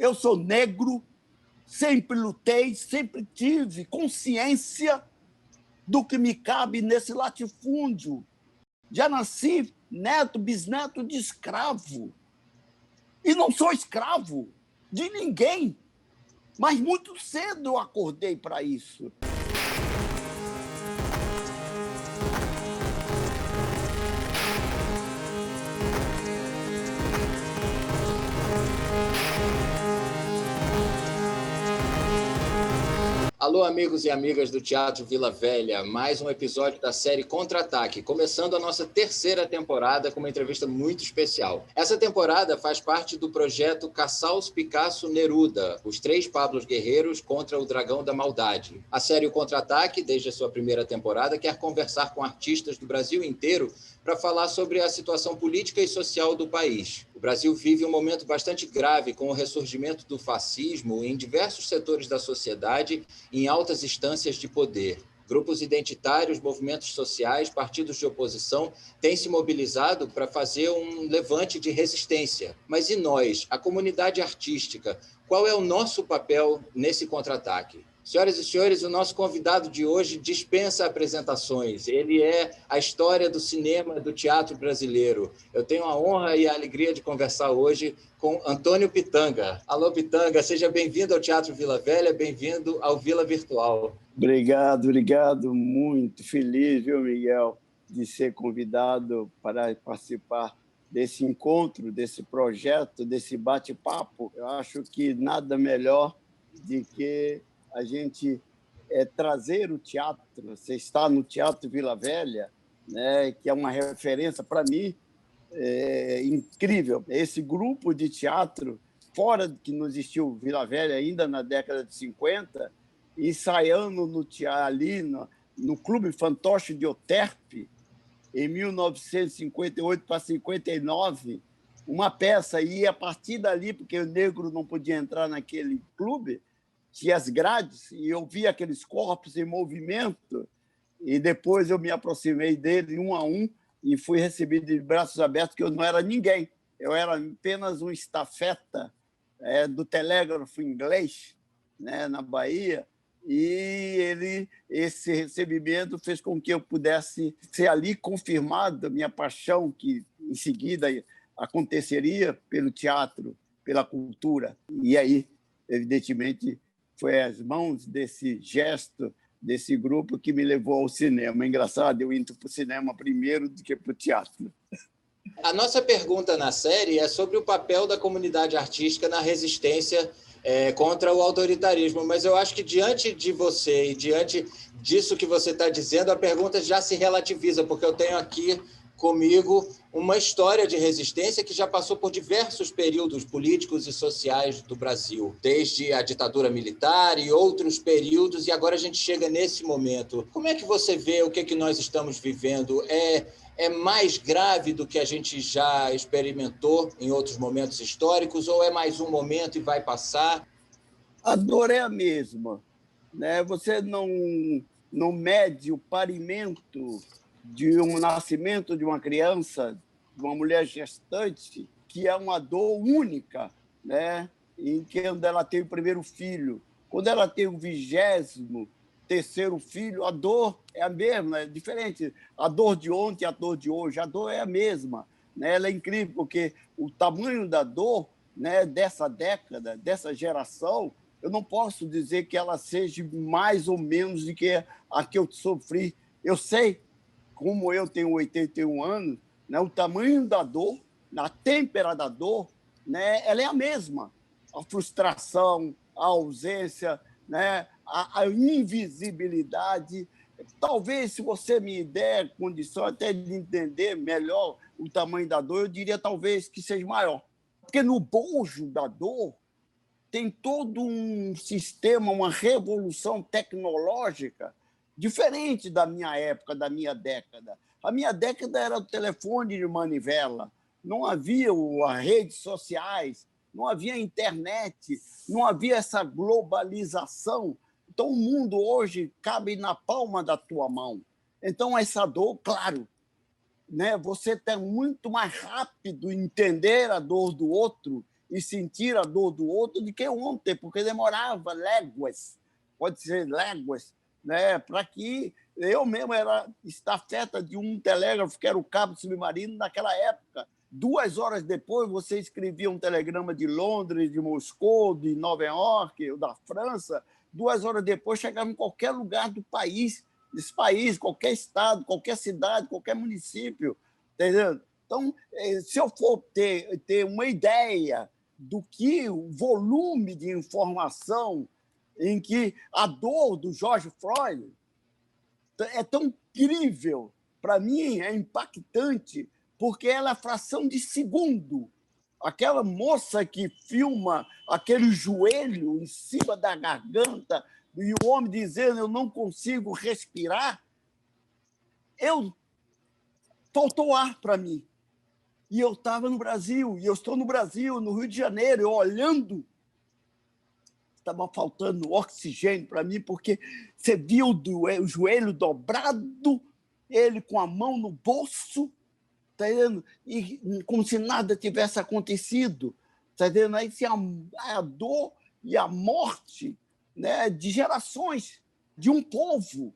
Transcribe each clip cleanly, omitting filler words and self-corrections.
Eu sou negro, sempre lutei, sempre tive consciência do que me cabe nesse latifúndio. Já nasci neto, bisneto de escravo. E não sou escravo de ninguém. Mas muito cedo eu acordei para isso. Alô, amigos e amigas do Teatro Vila Velha, mais um episódio da série Contra-Ataque, começando a nossa terceira temporada com uma entrevista muito especial. Essa temporada faz parte do projeto Casals Picasso Neruda, os três Pablos guerreiros contra o Dragão da Maldade. A série Contra-Ataque, desde a sua primeira temporada, quer conversar com artistas do Brasil inteiro para falar sobre a situação política e social do país. O Brasil vive um momento bastante grave com o ressurgimento do fascismo em diversos setores da sociedade e em altas instâncias de poder. Grupos identitários, movimentos sociais, partidos de oposição têm se mobilizado para fazer um levante de resistência. Mas e nós, a comunidade artística, qual é o nosso papel nesse contra-ataque? Senhoras e senhores, o nosso convidado de hoje dispensa apresentações. Ele é a história do cinema, do teatro brasileiro. Eu tenho a honra e a alegria de conversar hoje com Antônio Pitanga. Alô, Pitanga, seja bem-vindo ao Teatro Vila Velha, bem-vindo ao Vila Virtual. Obrigado. Muito feliz, viu, Miguel, de ser convidado para participar desse encontro, desse projeto, desse bate-papo. Eu acho que nada melhor do que a gente trazer o teatro. Você está no Teatro Vila Velha, né, que é uma referência para mim incrível. Esse grupo de teatro, fora que não existiu Vila Velha ainda na década de 50, ensaiando no teatro, ali no Clube Fantoche de Oterpe, em 1958 para 59, uma peça. E a partir dali, porque o negro não podia entrar naquele clube, tinha as grades, e eu vi aqueles corpos em movimento, e depois eu me aproximei dele um a um e fui recebido de braços abertos, que eu não era ninguém. Eu era apenas um estafeta do telégrafo inglês, né, na Bahia, e esse recebimento fez com que eu pudesse ser ali confirmada a minha paixão, que em seguida aconteceria pelo teatro, pela cultura. E aí, evidentemente, foi as mãos desse gesto, desse grupo, que me levou ao cinema. É engraçado, eu indo para o cinema primeiro do que para o teatro. A nossa pergunta na série é sobre o papel da comunidade artística na resistência contra o autoritarismo, mas eu acho que diante de você e diante disso que você está dizendo, a pergunta já se relativiza, porque eu tenho aqui comigo uma história de resistência que já passou por diversos períodos políticos e sociais do Brasil, desde a ditadura militar e outros períodos, e agora a gente chega nesse momento. Como é que você vê o que nós estamos vivendo? É mais grave do que a gente já experimentou em outros momentos históricos, ou é mais um momento e vai passar? A dor é a mesma, né? Você não mede o parimento de um nascimento de uma criança, de uma mulher gestante, que é uma dor única, né? Em que ela tem o primeiro filho. Quando ela tem o 23º filho, a dor é a mesma, é diferente. A dor de ontem e a dor de hoje, a dor é a mesma, né? Ela é incrível, porque o tamanho da dor, né, dessa década, dessa geração, eu não posso dizer que ela seja mais ou menos do que a que eu sofri. Eu sei, como eu tenho 81 anos, né, o tamanho da dor, a têmpera da dor, né, ela é a mesma. A frustração, a ausência, né, a invisibilidade. Talvez, se você me der condição até de entender melhor o tamanho da dor, eu diria talvez que seja maior. Porque no bojo da dor tem todo um sistema, uma revolução tecnológica diferente da minha época, da minha década. A minha década era o telefone de manivela, não havia as redes sociais, não havia internet, não havia essa globalização. Então, o mundo hoje cabe na palma da tua mão. Então, essa dor, claro, né, você tem muito mais rápido entender a dor do outro e sentir a dor do outro do que ontem, porque demorava léguas, pode ser léguas, né, para que eu mesmo era estafeta de um telégrafo, que era o cabo submarino naquela época. 2 horas depois, você escrevia um telegrama de Londres, de Moscou, de Nova York, ou da França. 2 horas depois, chegava em qualquer lugar do país, desse país, qualquer estado, qualquer cidade, qualquer município. Entendeu? Então, se eu for ter uma ideia do que o volume de informação em que a dor do George Floyd é tão incrível, para mim é impactante, porque ela é fração de segundo. Aquela moça que filma aquele joelho em cima da garganta e o homem dizendo eu não consigo respirar, faltou ar para mim. E eu estava no Brasil, e eu estou no Brasil, no Rio de Janeiro, eu olhando, estava faltando oxigênio para mim, porque você viu o joelho dobrado, ele com a mão no bolso, tá entendendo? E como se nada tivesse acontecido. Tá entendendo? Aí a dor e a morte, né, de gerações, de um povo,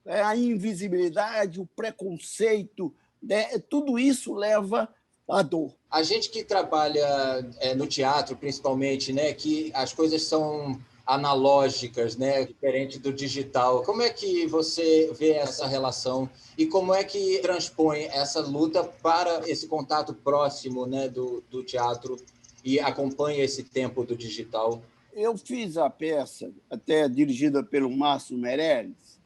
a invisibilidade, o preconceito, né, tudo isso leva à dor. A gente que trabalha no teatro, principalmente, né, que as coisas são analógicas, né, diferente do digital. Como é que você vê essa relação e como é que transpõe essa luta para esse contato próximo, né, do teatro e acompanha esse tempo do digital? Eu fiz a peça, até dirigida pelo Márcio Meirelles,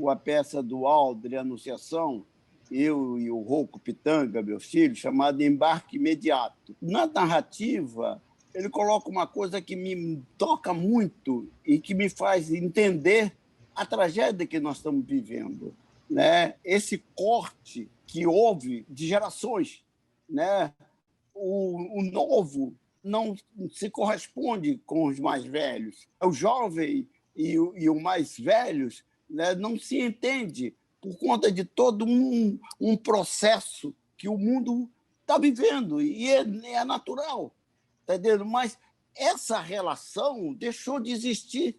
a peça do Aldre Anunciação, eu e o Rocco Pitanga, meu filho, chamada Embarque Imediato. Na narrativa, ele coloca uma coisa que me toca muito e que me faz entender a tragédia que nós estamos vivendo, né? Esse corte que houve de gerações, né? O novo não se corresponde com os mais velhos. O jovem e o mais velhos, né, não se entende por conta de todo um processo que o mundo está vivendo, e é natural, tá entendendo? Mas essa relação deixou de existir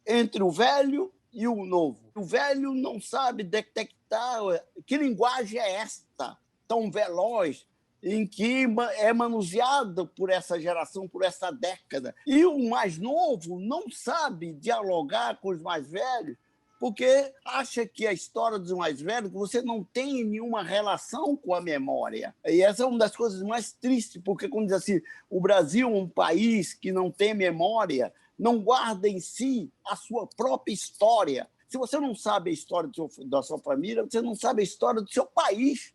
entre o velho e o novo. O velho não sabe detectar que linguagem é esta, tão veloz, em que é manuseada por essa geração, por essa década. E o mais novo não sabe dialogar com os mais velhos, porque acha que a história dos mais velhos, você não tem nenhuma relação com a memória. E essa é uma das coisas mais tristes, porque, quando diz assim, o Brasil é um país que não tem memória, não guarda em si a sua própria história. Se você não sabe a história da sua família, você não sabe a história do seu país.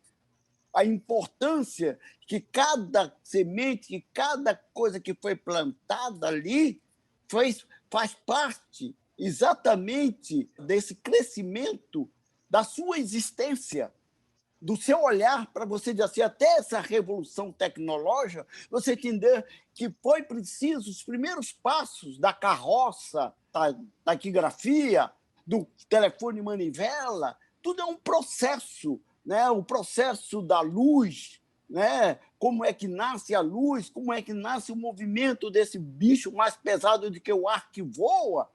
A importância que cada semente, que cada coisa que foi plantada ali faz parte exatamente desse crescimento da sua existência, do seu olhar, para você dizer assim, até essa revolução tecnológica, você entender que foi preciso os primeiros passos da carroça, da taquigrafia, do telefone manivela, tudo é um processo, né? O processo da luz, né? Como é que nasce a luz, como é que nasce o movimento desse bicho mais pesado do que o ar que voa.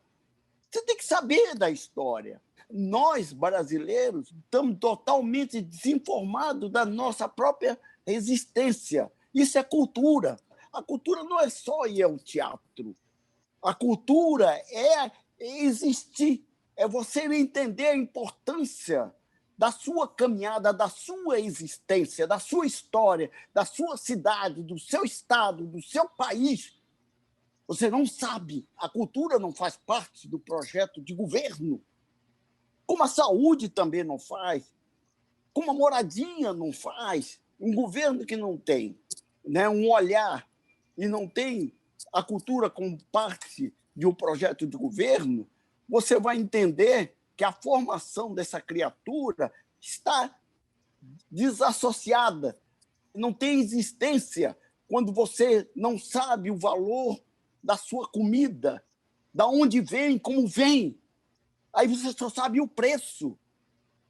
Você tem que saber da história. Nós, brasileiros, estamos totalmente desinformados da nossa própria existência. Isso é cultura. A cultura não é só ir ao teatro. A cultura é existir, é você entender a importância da sua caminhada, da sua existência, da sua história, da sua cidade, do seu estado, do seu país. Você não sabe. A cultura não faz parte do projeto de governo. Como a saúde também não faz. Como a moradia não faz. Um governo que não tem, né, um olhar e não tem a cultura como parte de um projeto de governo, você vai entender que a formação dessa criatura está desassociada. Não tem existência quando você não sabe o valor da sua comida, da onde vem, como vem. Aí você só sabe o preço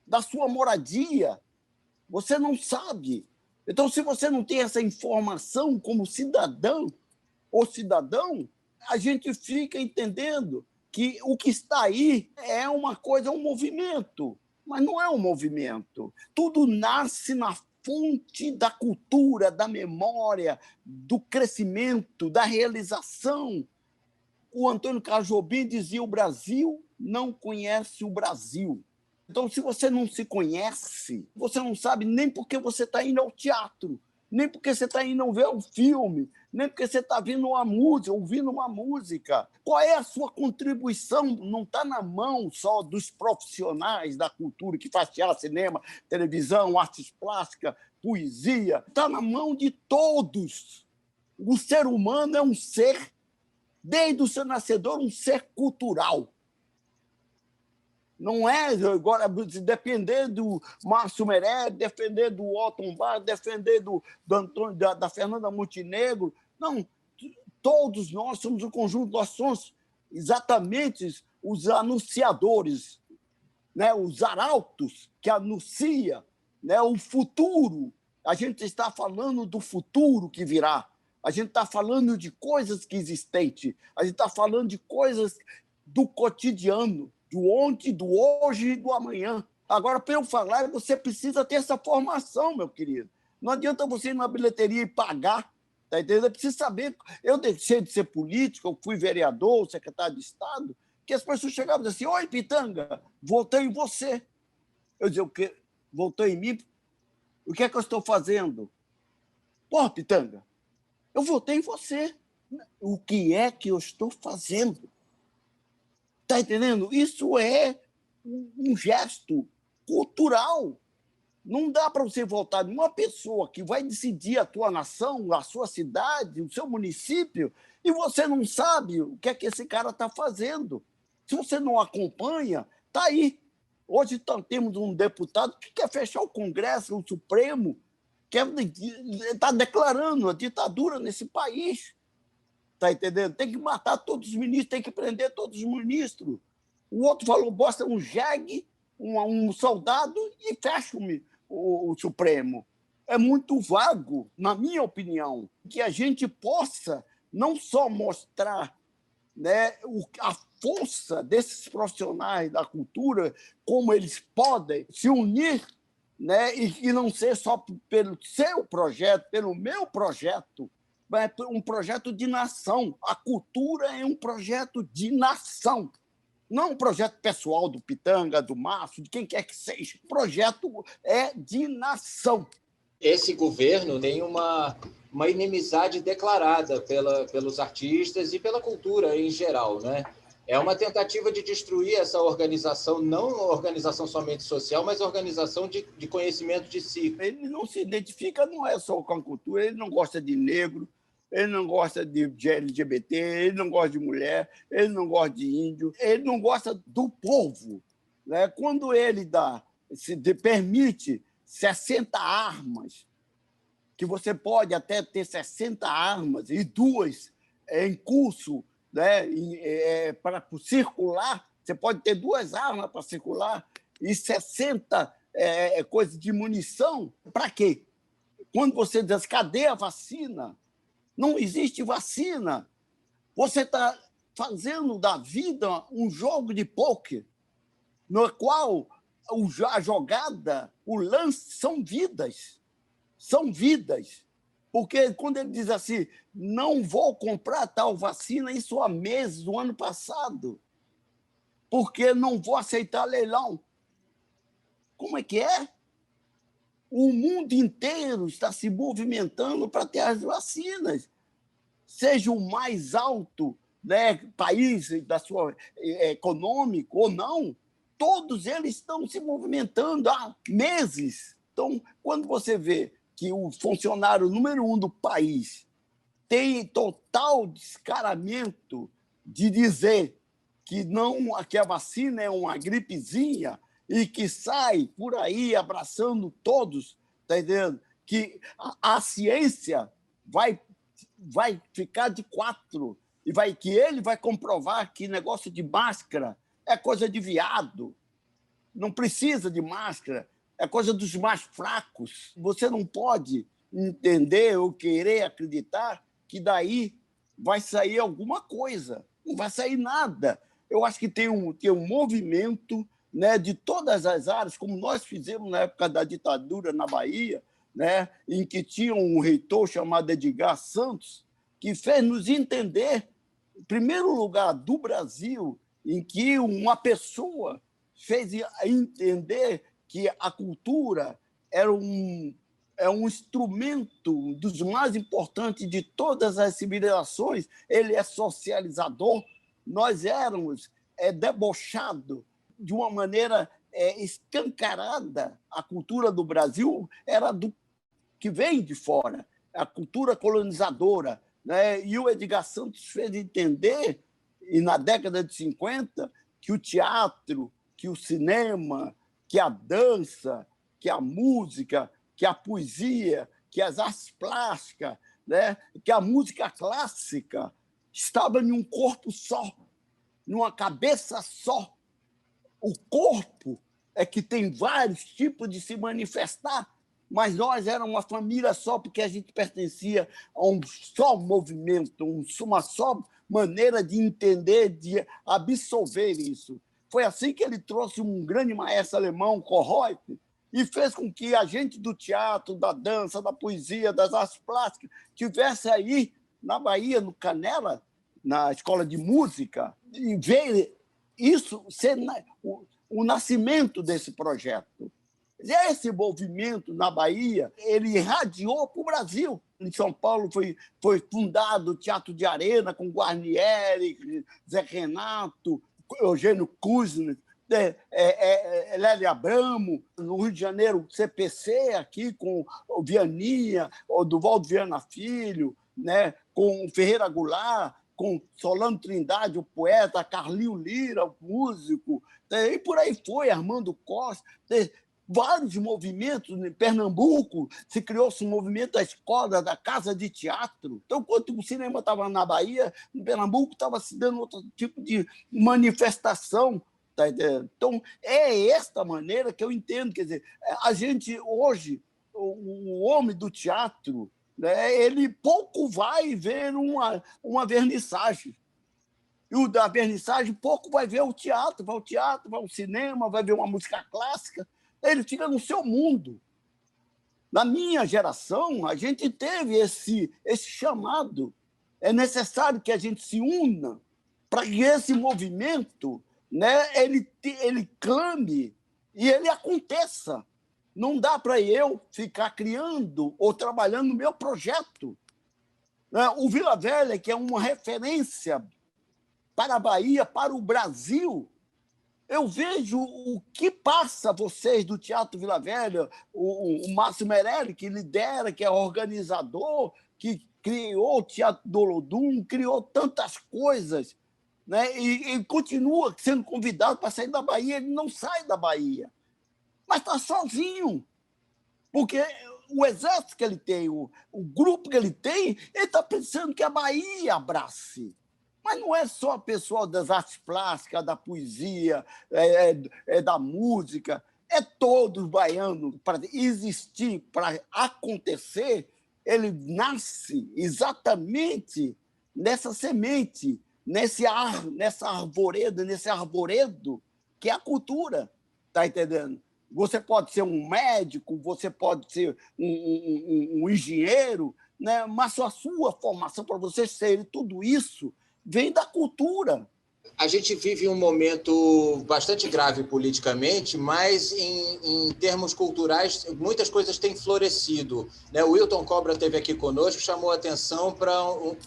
da sua moradia. Você não sabe. Então, se você não tem essa informação como cidadão, o cidadão, a gente fica entendendo que o que está aí é uma coisa, um movimento, mas não é um movimento. Tudo nasce na fonte da cultura, da memória, do crescimento, da realização. O Antônio Carlos Jobim dizia: o Brasil não conhece o Brasil. Então, se você não se conhece, você não sabe nem por que você está indo ao teatro, nem porque você está indo ver um filme, nem porque você está ouvindo uma música. Qual é a sua contribuição? Não está na mão só dos profissionais da cultura que faz teatro, cinema, televisão, artes plásticas, poesia. Está na mão de todos. O ser humano é um ser, desde o seu nascedor, um ser cultural. Não é agora depender do Márcio Meirelles, defender do Otton Barros, defender da Fernanda Montenegro. Não, todos nós somos um conjunto, nós somos exatamente os anunciadores, né? Os arautos que anunciam, né? O futuro. A gente está falando do futuro que virá. A gente está falando de coisas que existem. A gente está falando de coisas do cotidiano, do ontem, do hoje e do amanhã. Agora, para eu falar, você precisa ter essa formação, meu querido. Não adianta você ir na bilheteria e pagar, tá entendendo? Eu preciso saber. Eu deixei de ser político, eu fui vereador, secretário de Estado, que as pessoas chegavam e diziam assim: oi, Pitanga, votei em você. Eu dizia: o quê? Votou em mim? O que é que eu estou fazendo? Pô, Pitanga, eu votei em você. O que é que eu estou fazendo? Está entendendo? Isso é um gesto cultural. Não dá para você votar em uma pessoa que vai decidir a tua nação, a sua cidade, o seu município, e você não sabe o que é que esse cara está fazendo. Se você não acompanha, está aí. Hoje temos um deputado que quer fechar o Congresso, o Supremo, que está declarando a ditadura nesse país. Está entendendo? Tem que matar todos os ministros, tem que prender todos os ministros. O outro falou: bosta um jegue, um soldado e fecha o Supremo. É muito vago, na minha opinião, que a gente possa não só mostrar, né, a força desses profissionais da cultura, como eles podem se unir, né, e não ser só pelo seu projeto, pelo meu projeto, é um projeto de nação. A cultura é um projeto de nação, não um projeto pessoal do Pitanga, do Márcio, de quem quer que seja. O projeto é de nação. Esse governo tem uma inimizade declarada pelos artistas e pela cultura em geral, né? É uma tentativa de destruir essa organização, não organização somente social, mas organização de conhecimento de si. Ele não se identifica, não é só com a cultura, ele não gosta de negro, ele não gosta de LGBT, ele não gosta de mulher, ele não gosta de índio, ele não gosta do povo, né? Quando ele permite 60 armas, que você pode até ter 60 armas e 2 em curso, né, para circular, você pode ter 2 armas para circular e 60 coisas de munição, para quê? Quando você diz: cadê a vacina? Não existe vacina. Você está fazendo da vida um jogo de pôquer, no qual a jogada, o lance são vidas. São vidas. Porque quando ele diz assim: não vou comprar tal vacina, isso há meses, do ano passado, porque não vou aceitar leilão. Como é que é? O mundo inteiro está se movimentando para ter as vacinas. Seja o mais alto, né, país da sua econômico ou não, todos eles estão se movimentando há meses. Então, quando você vê que o funcionário número 1 do país tem total descaramento de dizer que a vacina é uma gripezinha e que sai por aí abraçando todos, tá entendendo? Que a ciência vai ficar de 4 e que ele vai comprovar que negócio de máscara é coisa de viado, não precisa de máscara, é coisa dos mais fracos. Você não pode entender ou querer acreditar que daí vai sair alguma coisa, não vai sair nada. Eu acho que tem um movimento, né, de todas as áreas, como nós fizemos na época da ditadura na Bahia, né, em que tinha um reitor chamado Edgar Santos, que fez nos entender, em primeiro lugar, do Brasil, em que uma pessoa fez entender que a cultura era um instrumento dos mais importantes de todas as civilizações, ele é socializador. Nós éramos debochados de uma maneira escancarada. A cultura do Brasil era do que vem de fora, a cultura colonizadora, né? E o Edgar Santos fez entender, e na década de 50, que o teatro, que o cinema, que a dança, que a música, que a poesia, que as artes plásticas, né? Que a música clássica estava em um corpo só, numa cabeça só. O corpo é que tem vários tipos de se manifestar, mas nós éramos uma família só porque a gente pertencia a um só movimento, uma só maneira de entender, de absorver isso. Foi assim que ele trouxe um grande maestro alemão, Kohlreuth, e fez com que a gente do teatro, da dança, da poesia, das artes plásticas, tivesse aí na Bahia, no Canela, na escola de música, e ver isso ser o nascimento desse projeto. Esse movimento na Bahia, ele irradiou para o Brasil. Em São Paulo foi fundado o Teatro de Arena com Guarnieri, Zé Renato, Eugênio Kuzner, Lélia Abramo. No Rio de Janeiro, o CPC, aqui com o Vianinha, o Duvaldo Viana Filho, né, com o Ferreira Goulart, com Solano Trindade, o poeta, Carlinho Lira, o músico, e por aí foi, Armando Costa. Vários movimentos. Em Pernambuco se criou-se um movimento da escola, da casa de teatro. Então, enquanto o cinema estava na Bahia, em Pernambuco estava se dando outro tipo de manifestação. Tá entendendo? Então, é esta maneira que eu entendo. Quer dizer, a gente, hoje, o homem do teatro, né, ele pouco vai ver uma vernissagem. E o da vernissagem pouco vai ver o teatro, vai ao cinema, vai ver uma música clássica. Ele fica no seu mundo. Na minha geração, a gente teve esse chamado. É necessário que a gente se una para que esse movimento, né, ele clame e ele aconteça. Não dá para eu ficar criando ou trabalhando no meu projeto. O Vila Velha, que é uma referência para a Bahia, para o Brasil, eu vejo o que passa vocês do Teatro Vila Velha, o Márcio Meirelles, que lidera, que é organizador, que criou o Teatro do Olodum, criou tantas coisas, né? E continua sendo convidado para sair da Bahia. Ele não sai da Bahia, mas está sozinho, porque o exército que ele tem, o grupo que ele tem, ele está pensando que a Bahia abrace. Mas não é só o pessoal das artes plásticas, da poesia, da música, é todos baianos. Para existir, para acontecer, ele nasce exatamente nessa semente, nessa arvoredo, nesse arvoredo, que é a cultura. Está entendendo? Você pode ser um médico, você pode ser um engenheiro, né? Mas a sua formação, para você ser tudo isso, vem da cultura. A gente vive um momento bastante grave politicamente, mas em termos culturais, muitas coisas têm florescido, né? O Wilton Cobra esteve aqui conosco, chamou a atenção para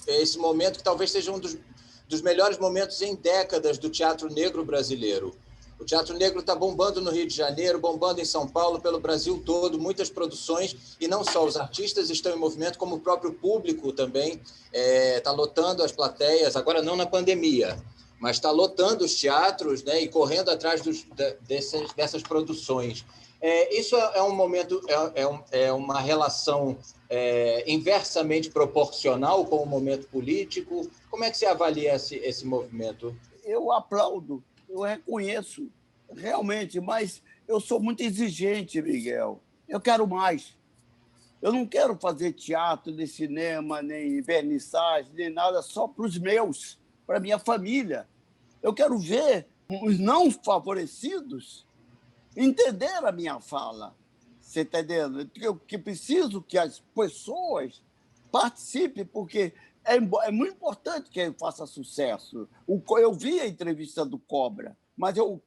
esse momento que talvez seja um dos melhores momentos em décadas do teatro negro brasileiro. O teatro negro está bombando no Rio de Janeiro, bombando em São Paulo, pelo Brasil todo, muitas produções, e não só os artistas estão em movimento, como o próprio público também está lotando as plateias, agora não na pandemia, mas está lotando os teatros, né, e correndo atrás dessas produções. Isso é um momento, é uma relação inversamente proporcional com o momento político. Como é que você avalia esse movimento? Eu aplaudo. Eu reconheço, realmente, mas eu sou muito exigente, Miguel. Eu quero mais. Eu não quero fazer teatro, nem cinema, nem vernissagem, nem nada só para os meus, para a minha família. Eu quero ver os não favorecidos entender a minha fala. Você está entendendo? Eu que preciso que as pessoas participem, porque é muito importante que ele faça sucesso. Eu vi a entrevista do Cobra, mas eu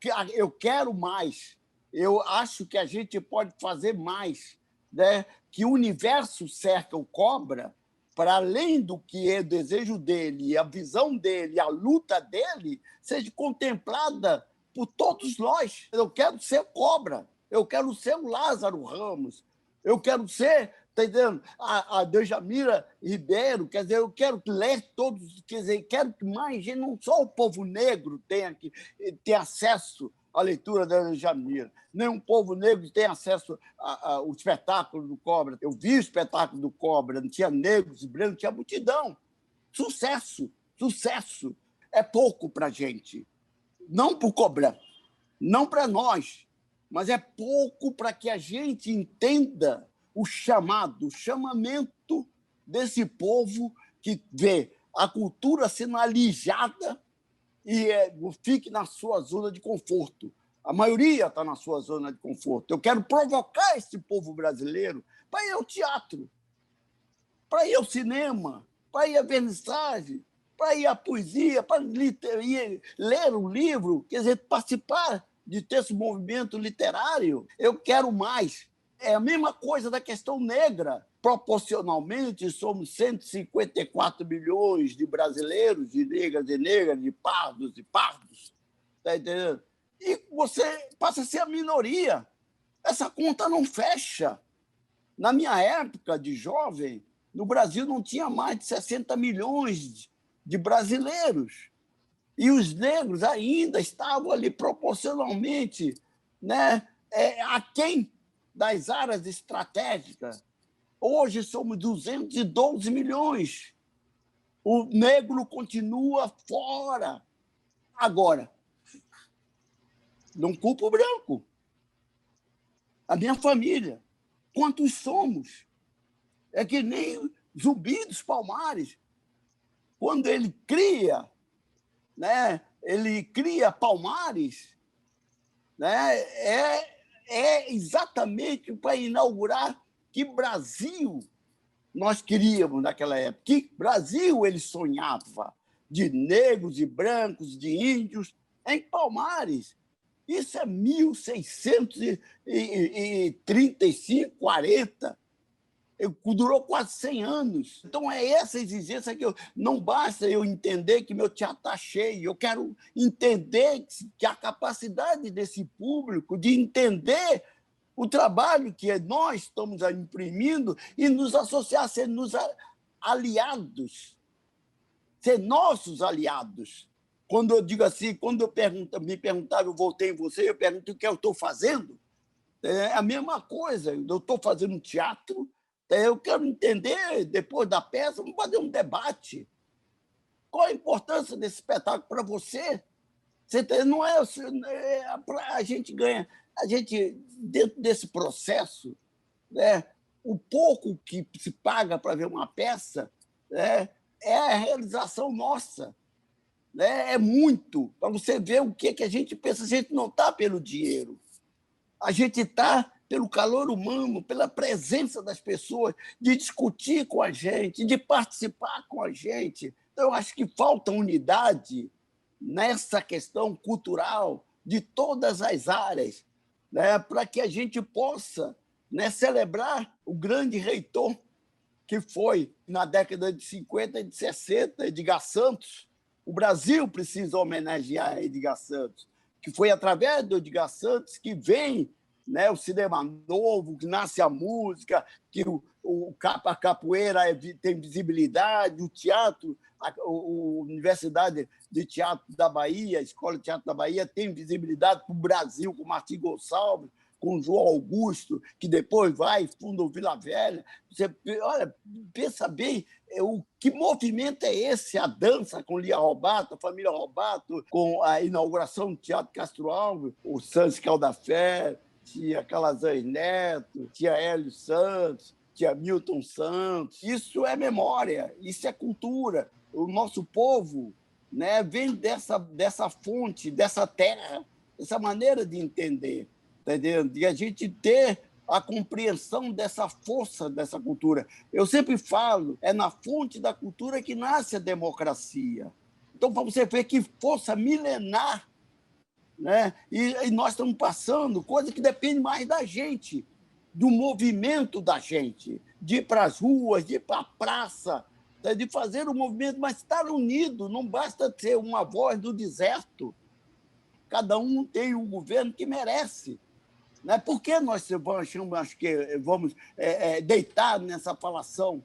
quero mais. Eu acho que a gente pode fazer mais, né? Que o universo cerca o Cobra para além do que é o desejo dele, a visão dele, a luta dele, seja contemplada por todos nós. Eu quero ser Cobra, eu quero ser o Lázaro Ramos, eu quero ser, tá entendendo? A Djamila Ribeiro, quer dizer, eu quero ler todos, quer dizer, quero que mais gente, não só o povo negro tenha acesso à leitura da Djamila, nem um povo negro tem acesso ao espetáculo do Cobra. Eu vi o espetáculo do Cobra, não tinha negros e brancos, tinha multidão. Sucesso, sucesso. É pouco para a gente. Não para o Cobra, não para nós, mas é pouco para que a gente entenda o chamamento desse povo que vê a cultura sendo alijada e fique na sua zona de conforto. A maioria está na sua zona de conforto. Eu quero provocar esse povo brasileiro para ir ao teatro, para ir ao cinema, para ir à vernissagem, para ir à poesia, para ir ler um livro, quer dizer, participar de ter esse movimento literário. Eu quero mais. É a mesma coisa da questão negra. Proporcionalmente, somos 154 milhões de brasileiros, de negras e negras, de pardos e pardos. Está entendendo? E você passa a ser a minoria. Essa conta não fecha. Na minha época de jovem, no Brasil não tinha mais de 60 milhões de brasileiros. E os negros ainda estavam ali proporcionalmente, né, aquém das áreas estratégicas. Hoje somos 212 milhões. O negro continua fora. Agora, não culpo o branco. A minha família. Quantos somos? É que nem Zumbi dos Palmares. Quando ele cria, né, Palmares, né, é exatamente para inaugurar que Brasil nós queríamos naquela época. Que Brasil ele sonhava, de negros, de brancos, de índios, em Palmares. Isso é 1635, 40. Durou quase 100 anos. Então, é essa exigência que não basta eu entender que meu teatro está cheio, eu quero entender que a capacidade desse público de entender o trabalho que nós estamos imprimindo e nos associar, ser nos aliados, ser nossos aliados. Quando eu digo assim, quando me perguntaram, eu voltei em você, eu pergunto o que eu estou fazendo. É a mesma coisa, eu estou fazendo um teatro, eu quero entender, depois da peça, vamos fazer um debate. Qual a importância desse espetáculo para você? Não é a gente ganha, a gente, dentro desse processo, né, o pouco que se paga para ver uma peça, né, é a realização nossa. Né? É muito, para você ver o que a gente pensa. A gente não está pelo dinheiro, a gente está pelo calor humano, pela presença das pessoas, de discutir com a gente, de participar com a gente. Então, eu acho que falta unidade nessa questão cultural de todas as áreas, né, para que a gente possa, né, celebrar o grande reitor que foi, na década de 50 e de 60, Edgar Santos. O Brasil precisa homenagear Edgar Santos, que foi através do Edgar Santos que vem, né, o cinema novo, que nasce a música, que a capoeira tem visibilidade, o teatro, a Universidade de Teatro da Bahia, a Escola de Teatro da Bahia, tem visibilidade para o Brasil, com Martim Gonçalves, com João Augusto, que depois vai e funda o Vila Velha. Você, olha, pensa bem, que movimento é esse? A dança com Lia Robato, a família Robato, com a inauguração do Teatro Castro Alves, o Santos Caldafé, tinha Calazans Neto, tinha Hélio Santos, tinha Milton Santos. Isso é memória, isso é cultura. O nosso povo, né, vem dessa fonte, dessa terra, dessa maneira de entender, tá entendendo? E a gente ter a compreensão dessa força dessa cultura. Eu sempre falo, é na fonte da cultura que nasce a democracia. Então, para você ver que força milenar, né? E nós estamos passando coisa que depende mais da gente, do movimento da gente, de ir para as ruas, de ir para a praça, de fazer o movimento, mas estar unido, não basta ser uma voz do deserto. Cada um tem um governo que merece. Né? Por que nós achamos que vamos deitar nessa falação,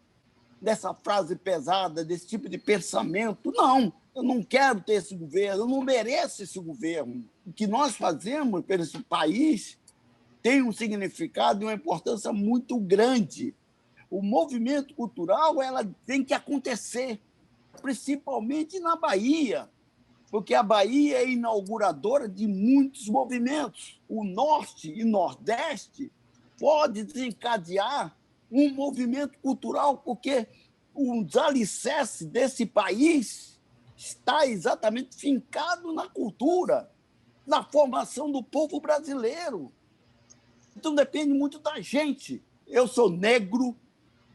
nessa frase pesada, desse tipo de pensamento? Não, eu não quero ter esse governo, eu não mereço esse governo. O que nós fazemos por esse país tem um significado e uma importância muito grande. O movimento cultural ela tem que acontecer, principalmente na Bahia, porque a Bahia é inauguradora de muitos movimentos. O Norte e Nordeste pode desencadear um movimento cultural, porque os alicerces desse país está exatamente fincado na cultura, na formação do povo brasileiro. Então, depende muito da gente. Eu sou negro,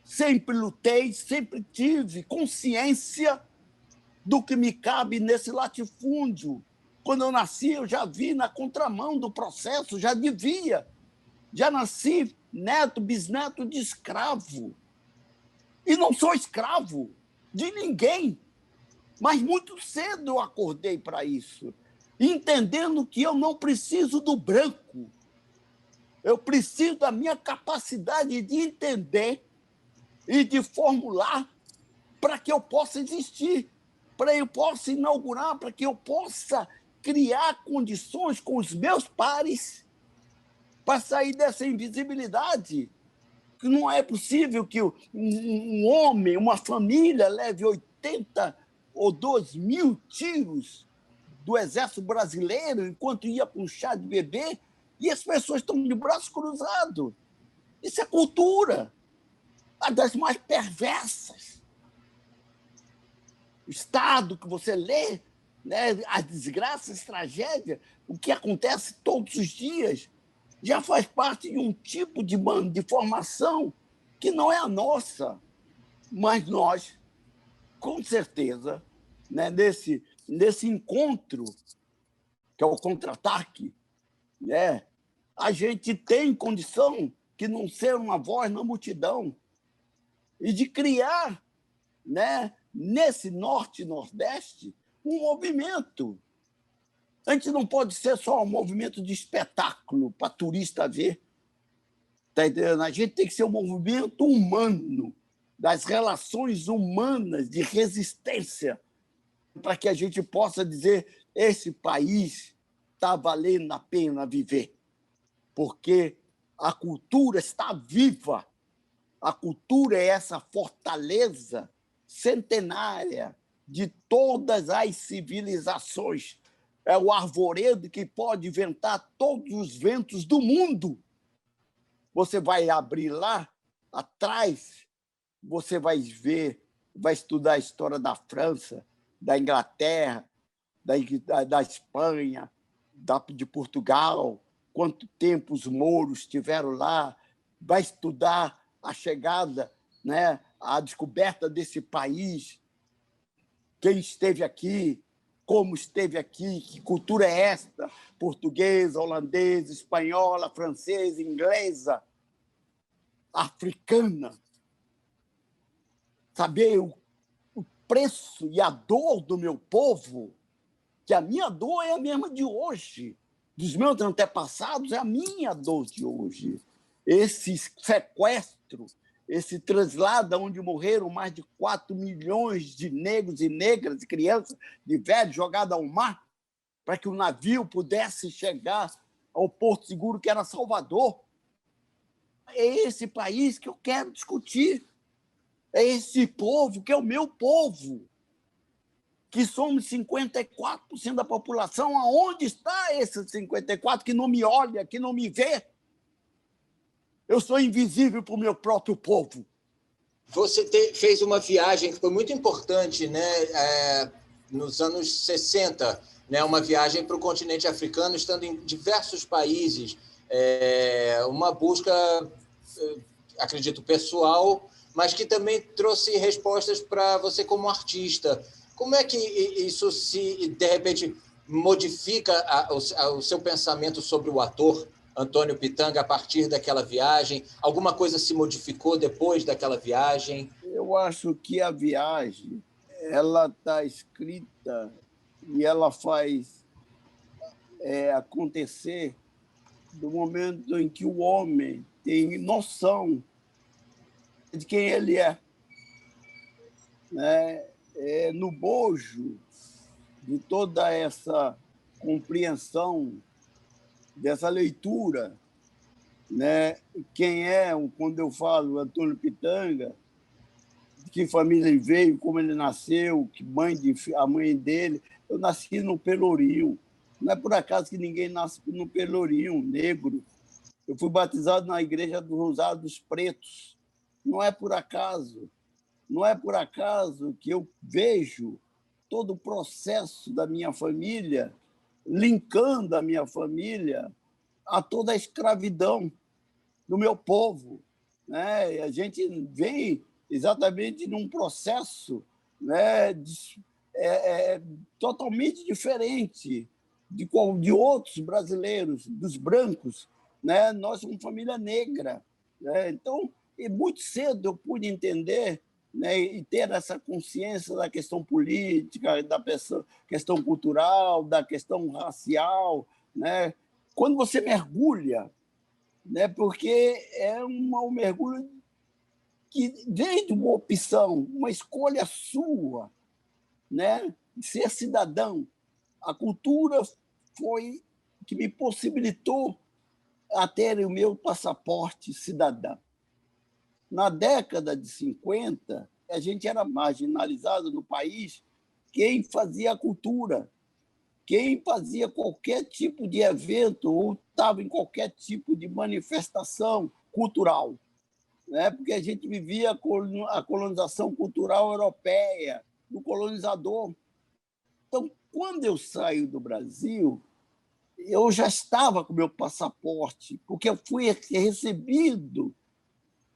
sempre lutei, sempre tive consciência do que me cabe nesse latifúndio. Quando eu nasci, eu já vi na contramão do processo, já devia. Já nasci neto, bisneto de escravo. E não sou escravo de ninguém. Mas muito cedo eu acordei para isso, entendendo que eu não preciso do branco. Eu preciso da minha capacidade de entender e de formular para que eu possa existir, para que eu possa inaugurar, para que eu possa criar condições com os meus pares para sair dessa invisibilidade. Que não é possível que um homem, uma família, leve 80 ou 2.000 tiros do Exército Brasileiro enquanto ia para um chá de bebê e as pessoas estão de braço cruzado. Isso é cultura, uma das mais perversas. O Estado que você lê, né, as desgraças, as tragédias, o que acontece todos os dias, já faz parte de um tipo de formação que não é a nossa. Mas nós, com certeza, né, nesse encontro, que é o contra-ataque, né, a gente tem condição de não ser uma voz na multidão e de criar, né, nesse norte e nordeste, um movimento. A gente não pode ser só um movimento de espetáculo para turista ver. Tá entendendo? A gente tem que ser um movimento humano, das relações humanas, de resistência, para que a gente possa dizer: esse país está valendo a pena viver, porque a cultura está viva. A cultura é essa fortaleza centenária de todas as civilizações. É o arvoredo que pode ventar todos os ventos do mundo. Você vai abrir lá atrás, você vai ver, vai estudar a história da França, da Inglaterra, da Espanha, de Portugal, quanto tempo os mouros estiveram lá, vai estudar a chegada, né, a descoberta desse país, quem esteve aqui, como esteve aqui, que cultura é esta, portuguesa, holandesa, espanhola, francesa, inglesa, africana. Saber o preço e a dor do meu povo, que a minha dor é a mesma de hoje, dos meus antepassados é a minha dor de hoje. Esse sequestro, esse traslado onde morreram mais de 4 milhões de negros e negras, de crianças, de velhos, jogados ao mar, para que o navio pudesse chegar ao Porto Seguro, que era Salvador. É esse país que eu quero discutir. É esse povo que é o meu povo, que somos 54% da população. Aonde está esse 54% que não me olha, que não me vê? Eu sou invisível para o meu próprio povo. Você fez uma viagem que foi muito importante, né? Nos anos 60, né? Uma viagem para o continente africano, estando em diversos países. Uma busca, acredito, pessoal, mas que também trouxe respostas para você como artista. Como é que isso, de repente, modifica o seu pensamento sobre o ator Antônio Pitanga a partir daquela viagem? Alguma coisa se modificou depois daquela viagem? Eu acho que a viagem ela está escrita e ela faz acontecer do momento em que o homem tem noção de quem ele é, né? No bojo de toda essa compreensão, dessa leitura, né? Quem é, quando eu falo Antônio Pitanga, de que família ele veio, como ele nasceu, a mãe dele. Eu nasci no Pelourinho. Não é por acaso que ninguém nasce no Pelourinho, negro. Eu fui batizado na Igreja do Rosário dos Pretos. Não é por acaso. Não é por acaso que eu vejo todo o processo da minha família, linkando a minha família a toda a escravidão do meu povo, né? A gente vem exatamente num processo, né, totalmente diferente de outros brasileiros, dos brancos, né? Nós somos família negra, né? Então, e muito cedo eu pude entender, né, e ter essa consciência da questão política, da questão cultural, da questão racial, né? Quando você mergulha, né, porque é um mergulho que vem de uma opção, uma escolha sua, né, de ser cidadão. A cultura foi que me possibilitou a ter o meu passaporte cidadão. Na década de 50, a gente era marginalizado no país quem fazia a cultura, quem fazia qualquer tipo de evento ou estava em qualquer tipo de manifestação cultural, né? Porque a gente vivia a colonização cultural europeia, do colonizador. Então, quando eu saio do Brasil, eu já estava com meu passaporte, porque eu fui recebido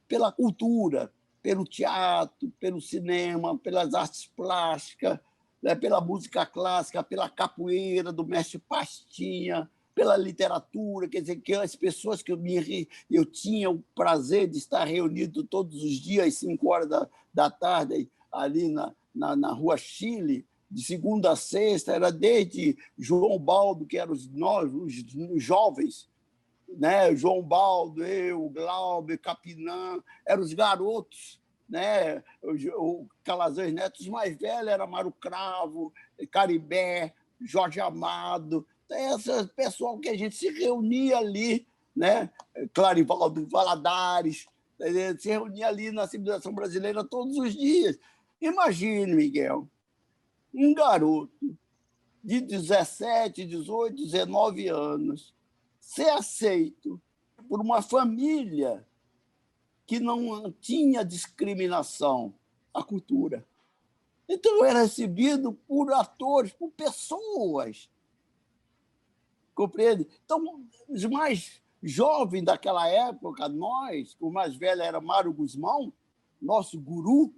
pela cultura, pelo teatro, pelo cinema, pelas artes plásticas, né, pela música clássica, pela capoeira do mestre Pastinha, pela literatura, quer dizer, que as pessoas que eu tinha o prazer de estar reunido todos os dias às 5 horas da tarde, ali na Rua Chile, de segunda a sexta, era desde João Baldo, que eram os jovens, né? João Baldo, eu, Glauber, Capinã, eram os garotos, né? O Calazans Neto, os mais velhos era Mário Cravo, Caribé, Jorge Amado, esse pessoal que a gente se reunia ali, né? Clarivaldo Valadares, se reunia ali na civilização brasileira todos os dias. Imagine, Miguel, um garoto de 17, 18, 19 anos ser aceito por uma família que não tinha discriminação à cultura. Então, eu era recebido por atores, por pessoas. Compreende? Então, os mais jovens daquela época, nós, o mais velho era Mário Guzmão, nosso guru,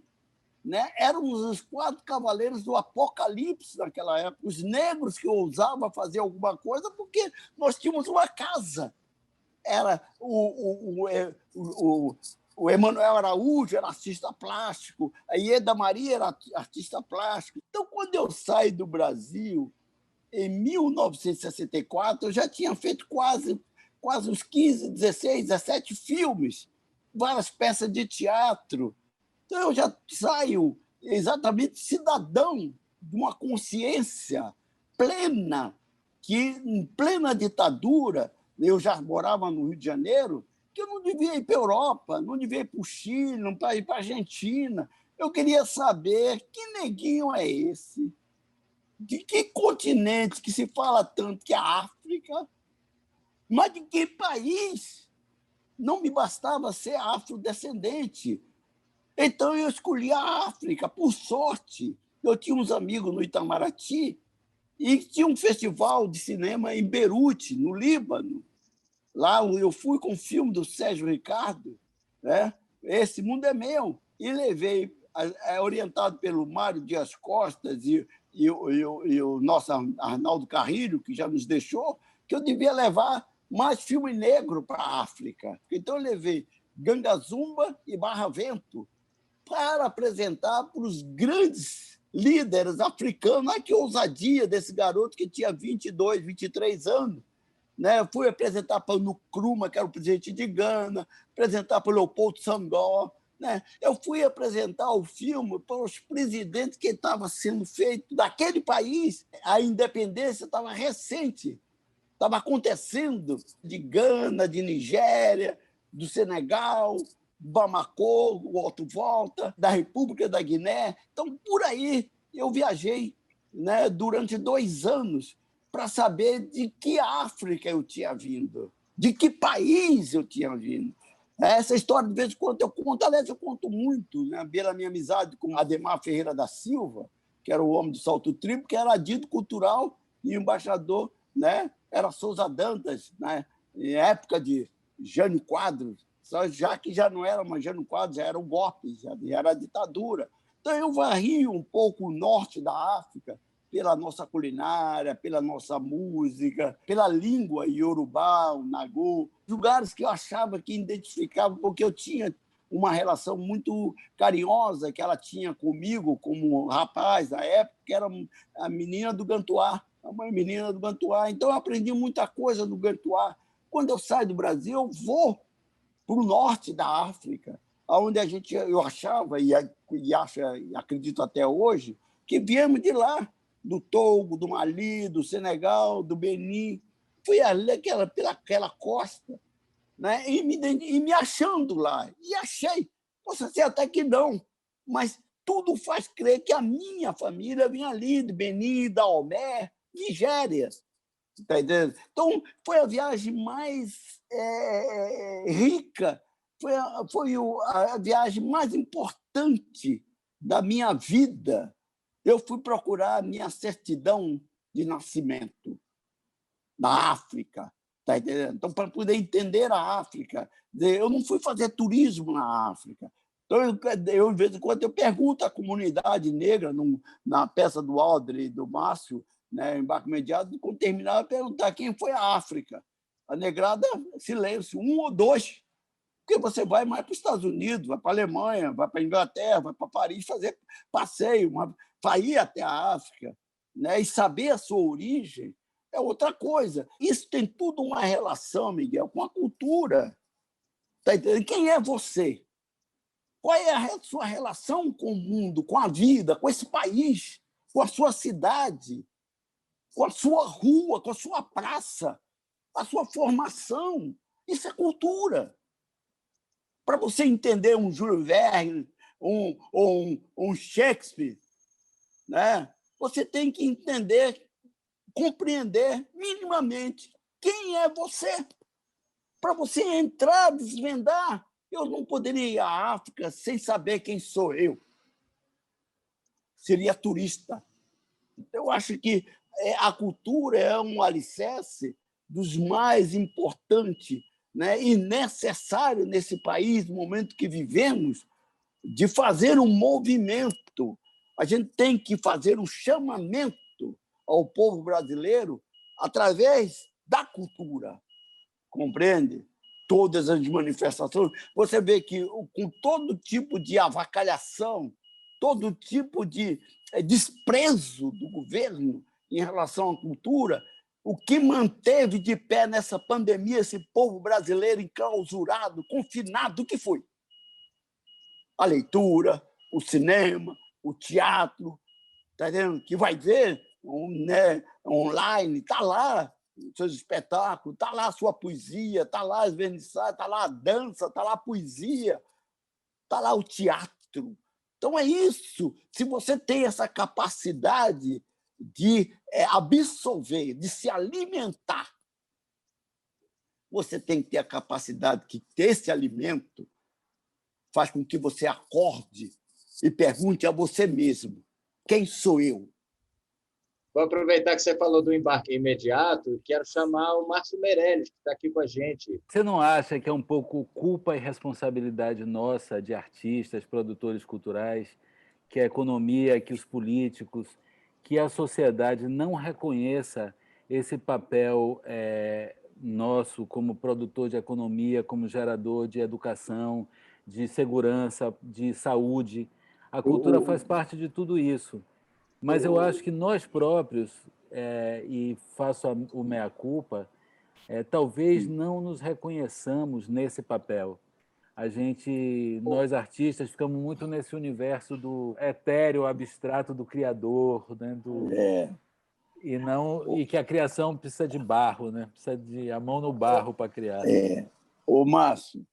né? Éramos os 4 cavaleiros do Apocalipse naquela época, os negros que ousavam fazer alguma coisa porque nós tínhamos uma casa. Era o Emanuel Araújo era artista plástico, a Ieda Maria era artista plástico. Então, quando eu saí do Brasil, em 1964, eu já tinha feito quase uns 15, 16, 17 filmes, várias peças de teatro. Então, eu já saio exatamente cidadão de uma consciência plena, que em plena ditadura, eu já morava no Rio de Janeiro, que eu não devia ir para a Europa, não devia ir para o Chile, não para ir para a Argentina. Eu queria saber que neguinho é esse, de que continente que se fala tanto que é a África, mas de que país? não me bastava ser afrodescendente. Então, eu escolhi a África, por sorte. Eu tinha uns amigos no Itamaraty e tinha um festival de cinema em Beirute, no Líbano. Lá eu fui com o filme do Sérgio Ricardo, né? Esse Mundo é Meu, e levei, orientado pelo Mário Dias Costas e o nosso Arnaldo Carrilho, que já nos deixou, que eu devia levar mais filme negro para a África. Então, eu levei Gangazumba e Barra Vento para apresentar para os grandes líderes africanos. Olha que ousadia desse garoto que tinha 22, 23 anos. Né? Fui apresentar para o Nkrumah, que era o presidente de Gana, apresentar para o Leopoldo Senghor. Né? Eu fui apresentar o filme para os presidentes que estava sendo feito daquele país. A independência estava recente, estava acontecendo, de Gana, de Nigéria, do Senegal, Bamako, o Alto Volta, da República da Guiné. Então, por aí, eu viajei, né, durante 2 anos para saber de que África eu tinha vindo, de que país eu tinha vindo. Essa história, de vez em quando, eu conto. Aliás, eu conto muito, né, pela minha amizade com Ademar Ferreira da Silva, que era o homem do Salto Triplo, que era dito cultural e embaixador, né, era Souza Dantas, né, em época de Jânio Quadros, já que já não era mais Jânio Quadros, já era o golpe, já era a ditadura. Então, eu varri um pouco o norte da África pela nossa culinária, pela nossa música, pela língua iorubá, o nagô, lugares que eu achava que identificavam, porque eu tinha uma relação muito carinhosa que ela tinha comigo como rapaz da época, que era a menina do Gantuá, a mãe menina do Gantuá. Então, eu aprendi muita coisa do Gantuá. Quando eu saio do Brasil, eu vou para o norte da África, onde eu achava, e acredito até hoje, que viemos de lá, do Togo, do Mali, do Senegal, do Benin. Fui ali pelaquela costa, né? E me achando lá. E achei. Posso ser até que não, mas tudo faz crer que a minha família vinha ali, de Benin, da Omé, Nigéria. Tá entendendo? Então, foi a viagem mais rica, foi a viagem mais importante da minha vida. Eu fui procurar a minha certidão de nascimento na África. Tá entendendo? Então, para poder entender a África, eu não fui fazer turismo na África. Então, de vez em quando, eu pergunto à comunidade negra, na peça do Aldre e do Márcio, né, Embarque Imediato, quando terminar, eu perguntar quem foi a África. A negrada, silêncio, 1 ou 2. Porque você vai mais para os Estados Unidos, vai para a Alemanha, vai para a Inglaterra, vai para Paris fazer passeio, para ir até a África, né, e saber a sua origem é outra coisa. Isso tem tudo uma relação, Miguel, com a cultura. Tá entendendo? Quem é você? Qual é a sua relação com o mundo, com a vida, com esse país, com a sua cidade, com a sua rua, com a sua praça, a sua formação? Isso é cultura. Para você entender um Júlio Verne, um Shakespeare, né? Você tem que entender, compreender minimamente quem é você. Para você entrar, desvendar, eu não poderia ir à África sem saber quem sou eu. Seria turista. Eu acho que a cultura é um alicerce dos mais importantes, né, e necessário nesse país, no momento que vivemos, de fazer um movimento. A gente tem que fazer um chamamento ao povo brasileiro através da cultura, compreende? Todas as manifestações. Você vê que, com todo tipo de avacalhação, todo tipo de desprezo do governo em relação à cultura, o que manteve de pé nessa pandemia esse povo brasileiro enclausurado, confinado, o que foi? A leitura, o cinema, o teatro, tá entendendo? Que vai ver, né, online, está lá seus espetáculos, está lá a sua poesia, está lá as vernissagens, está lá a dança, está lá a poesia, está lá o teatro. Então, é isso. Se você tem essa capacidade de absorver, de se alimentar você tem que ter a capacidade que esse alimento faz com que você acorde e pergunte a você mesmo: quem sou eu? Vou aproveitar que você falou do embarque imediato e quero chamar o Márcio Meirelles, que está aqui com a gente. Você não acha que é um pouco culpa e responsabilidade nossa, de artistas, produtores culturais, que a economia, que os políticos, que a sociedade não reconheça esse papel nosso como produtor de economia, como gerador de educação, de segurança, de saúde? A cultura faz parte de tudo isso. Mas eu acho que nós próprios, e faço o mea-culpa, talvez não nos reconheçamos nesse papel. Nós artistas, ficamos muito nesse universo do etéreo, abstrato do criador, né? E que a criação precisa de barro, né? Precisa de a mão no barro para criar. Ô, Márcio,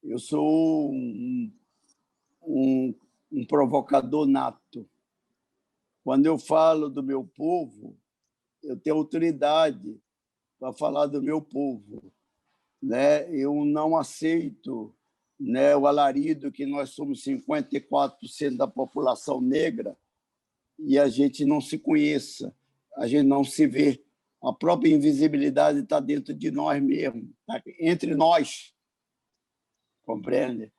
eu sou um provocador nato. Quando eu falo do meu povo, eu tenho autoridade para falar do meu povo, né? Eu não aceito, né, o alarido que nós somos 54% da população negra e a gente não se conheça, a gente não se vê. A própria invisibilidade está dentro de nós mesmos, tá entre nós, compreende?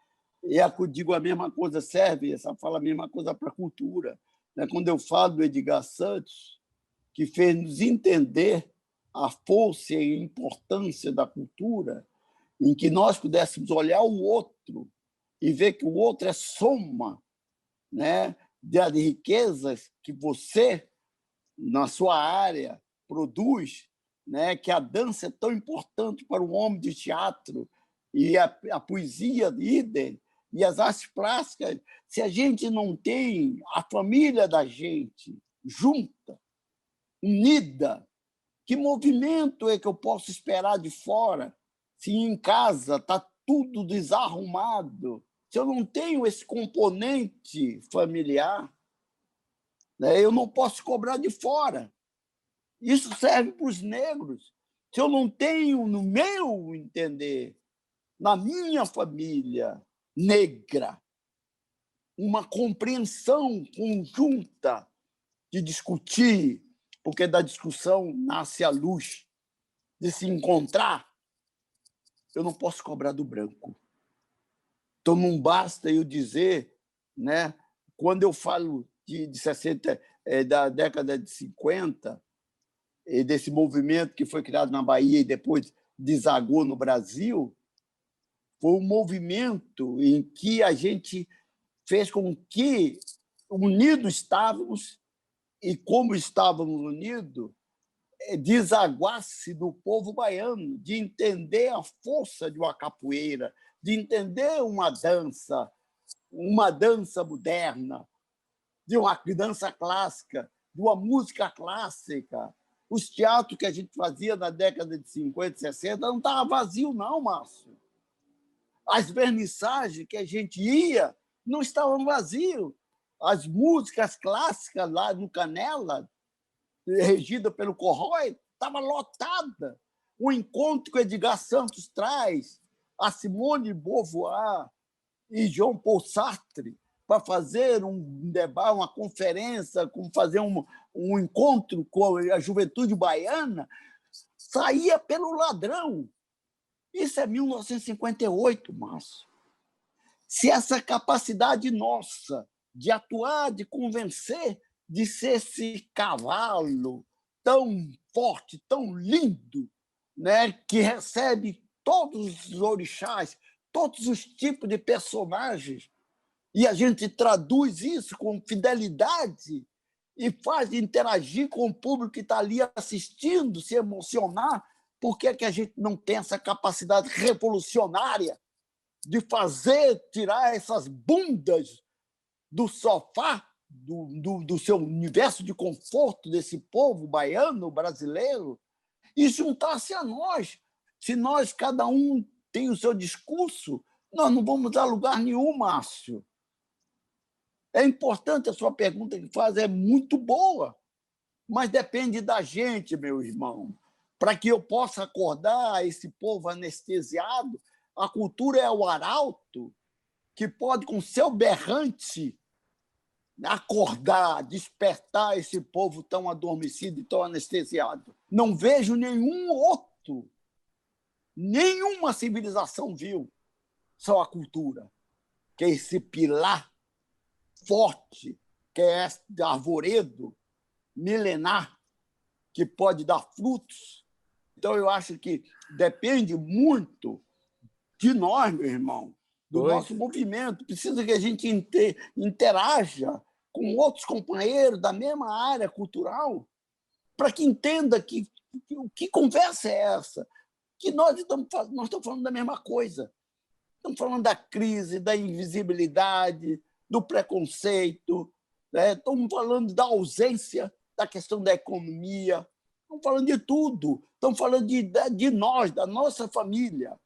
E eu digo a mesma coisa, serve, essa fala a mesma coisa para a cultura. Né? Quando eu falo do Edgar Santos, que fez nos entender a força e a importância da cultura, em que nós pudéssemos olhar o outro e ver que o outro é soma, né, das riquezas que você, na sua área, produz, né, que a dança é tão importante para o homem de teatro e a poesia, idem, e as artes plásticas. Se a gente não tem a família da gente junta, unida, que movimento é que eu posso esperar de fora se em casa está tudo desarrumado? Se eu não tenho esse componente familiar, né, eu não posso cobrar de fora. Isso serve para os negros. Se eu não tenho, no meu entender, na minha família negra, uma compreensão conjunta de discutir, porque da discussão nasce a luz, de se encontrar, eu não posso cobrar do branco. Então, não basta eu dizer, né, quando eu falo de 60, da década de 50, e desse movimento que foi criado na Bahia e depois desagou no Brasil, foi um movimento em que a gente fez com que unidos estávamos, e como estávamos unidos, desaguasse do povo baiano, de entender a força de uma capoeira, de entender uma dança moderna, de uma dança clássica, de uma música clássica. Os teatros que a gente fazia na década de 50, 60 não estavam vazios, não, Márcio. As vernissagens que a gente ia não estavam vazios. As músicas clássicas lá no Canela, regida pelo Corrói, estava lotada. O encontro que o Edgar Santos traz, a Simone de Beauvoir e Jean Paul Sartre, para fazer um debate, uma conferência, fazer um encontro com a juventude baiana, saía pelo ladrão. Isso é 1958, Márcio. Se essa capacidade nossa de atuar, de convencer, de ser esse cavalo tão forte, tão lindo, né, que recebe todos os orixás, todos os tipos de personagens, e a gente traduz isso com fidelidade e faz interagir com o público que está ali assistindo, se emocionar, por que a gente não tem essa capacidade revolucionária de fazer, tirar essas bundas do sofá, do seu universo de conforto desse povo baiano, brasileiro, e juntar-se a nós? Se nós, cada um tem o seu discurso, nós não vamos a lugar nenhum, Márcio. É importante a sua pergunta que faz, é muito boa, mas depende da gente, meu irmão. para que eu possa acordar esse povo anestesiado. A cultura é o arauto que pode, com seu berrante, acordar, despertar esse povo tão adormecido e tão anestesiado. Não vejo nenhuma civilização viu, só a cultura, que é esse pilar forte, que é esse arvoredo milenar, que pode dar frutos. Então, eu acho que depende muito de nós, meu irmão, do nosso movimento. Precisa que a gente interaja com outros companheiros da mesma área cultural para que entenda que conversa é essa, que nós estamos falando da mesma coisa. Estamos falando da crise, da invisibilidade, do preconceito, né? Estamos falando da ausência da questão da economia, estamos falando de tudo, estamos falando de nós, da nossa família.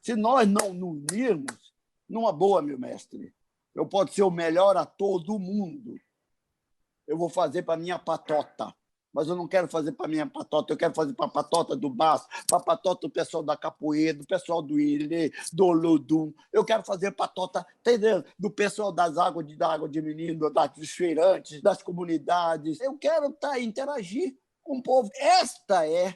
Se nós não nos unirmos, numa boa, meu mestre, eu posso ser o melhor ator do mundo, eu vou fazer para a minha patota, mas eu não quero fazer para a minha patota, eu quero fazer para a patota do Baço, para a patota do pessoal da capoeira, do pessoal do Ilê, do Olodum, eu quero fazer patota, entendeu? Do pessoal das água de menino, dos feirantes, das comunidades. Eu quero interagir com o povo. Esta é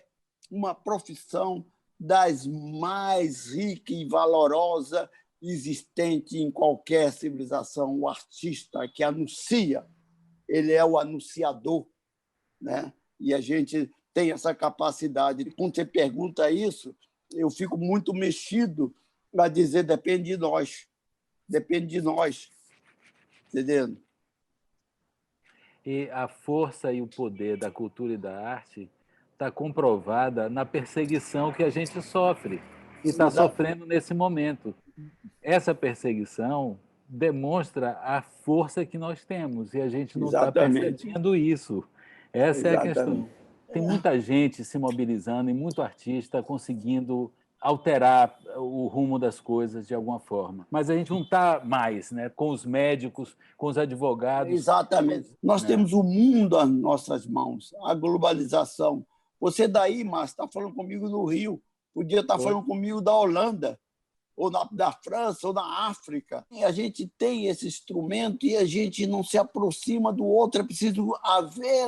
uma profissão das mais ricas e valorosas existente em qualquer civilização. O artista que anuncia, ele é o anunciador, né? E a gente tem essa capacidade. Quando você pergunta isso, eu fico muito mexido a dizer depende de nós, entendendo? E a força e o poder da cultura e da arte está comprovada na perseguição que a gente sofre e está sofrendo nesse momento. Essa perseguição demonstra a força que nós temos e a gente não está percebendo isso. Essa é a questão. Tem muita gente se mobilizando e muito artista conseguindo alterar o rumo das coisas de alguma forma. Mas a gente não está mais, né, com os médicos, com os advogados. Exatamente. Nós temos o mundo às nossas mãos, a globalização. Você daí, Márcio, está falando comigo no Rio, podia estar falando comigo da Holanda, ou da França, ou da África. E a gente tem esse instrumento e a gente não se aproxima do outro. É preciso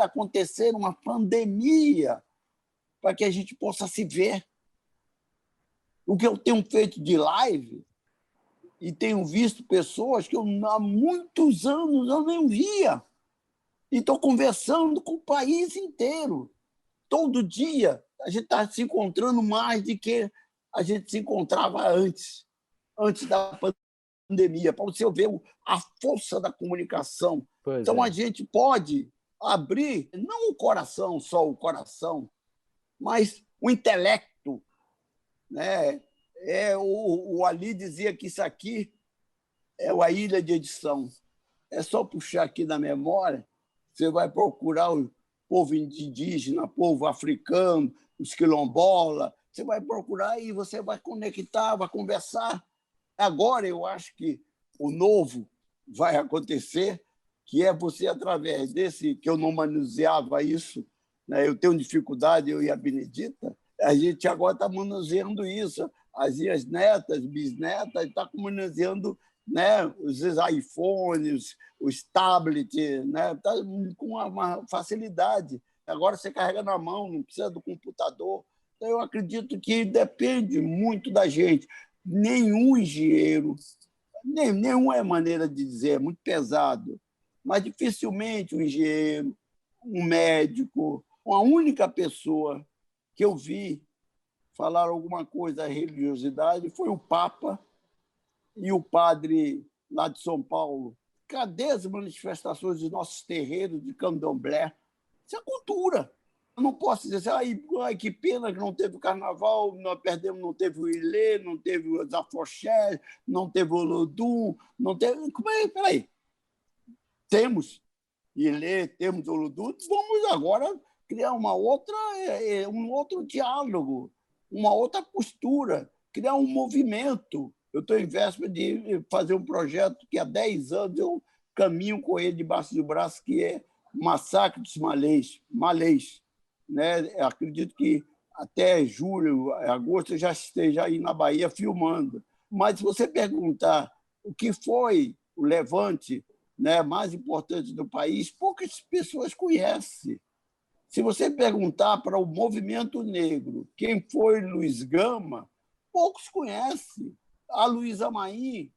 acontecer uma pandemia para que a gente possa se ver. O que eu tenho feito de live e tenho visto pessoas que há muitos anos eu nem via. E estou conversando com o país inteiro. Todo dia a gente está se encontrando mais do que a gente se encontrava antes da pandemia, para você ver a força da comunicação. Então, a gente pode abrir, não o coração, só o coração, mas o intelecto, né? O Ali dizia que isso aqui é a ilha de edição. É só puxar aqui na memória, você vai procurar o povo indígena, povo africano, os quilombolas, você vai procurar e você vai conectar, vai conversar. Agora, eu acho que o novo vai acontecer, que é você, através desse, que eu não manuseava isso, né? Eu tenho dificuldade, eu e a Benedita, a gente agora está manuseando isso. As minhas netas, bisnetas, estão manuseando, né, os iPhones, os tablets, né? Tá com uma facilidade. Agora você carrega na mão, não precisa do computador. Então, eu acredito que depende muito da gente. Nenhum engenheiro, nenhuma maneira de dizer, é muito pesado, mas dificilmente um engenheiro, um médico, uma única pessoa que eu vi falar alguma coisa da religiosidade foi o Papa e o padre lá de São Paulo. Cadê as manifestações dos nossos terreiros de candomblé? Isso é cultura. Eu não posso dizer assim, que pena que não teve o carnaval, nós perdemos, não teve o Ilê, não teve o Zafoxé, não teve o Olodum, não teve... Como é? Peraí. Temos Ilê, temos Olodum, vamos agora criar um outro diálogo, uma outra postura, criar um movimento. Eu estou em véspera de fazer um projeto que há 10 anos eu caminho com ele debaixo do braço, que é o Massacre dos Malês. Né? Eu acredito que até julho, agosto, eu já esteja aí na Bahia filmando. Mas se você perguntar o que foi o levante, né, mais importante do país, poucas pessoas conhecem. Se você perguntar para o movimento negro quem foi Luiz Gama, poucos conhecem. A Luísa Maim,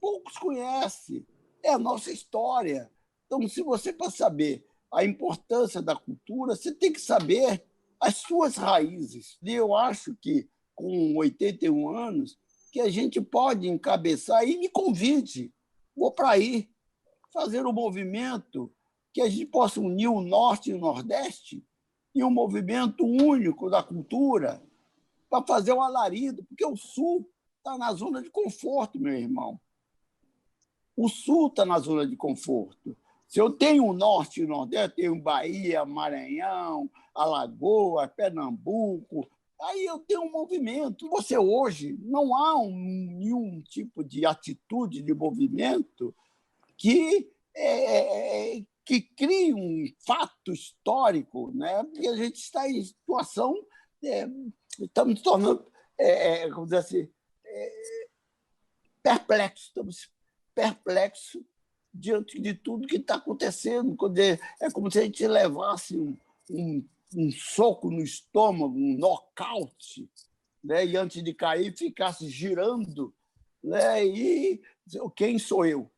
poucos conhecem. É a nossa história. Então, se você, para saber a importância da cultura, você tem que saber as suas raízes. E eu acho que, com 81 anos, que a gente pode encabeçar, e me convide, vou para aí, fazer um movimento que a gente possa unir o Norte e o Nordeste em um movimento único da cultura para fazer o alarido, porque o Sul está na zona de conforto, meu irmão. O Sul está na zona de conforto. Se eu tenho o Norte e o Nordeste, tenho Bahia, Maranhão, Alagoas, Pernambuco, aí eu tenho um movimento. Você hoje não há nenhum tipo de atitude de movimento que crie um fato histórico, né? Porque a gente está em situação, estamos nos tornando, como dizer assim, perplexos, estamos perplexos diante de tudo que está acontecendo. É como se a gente levasse um soco no estômago, um nocaute, né? E antes de cair ficasse girando, né? E quem sou eu?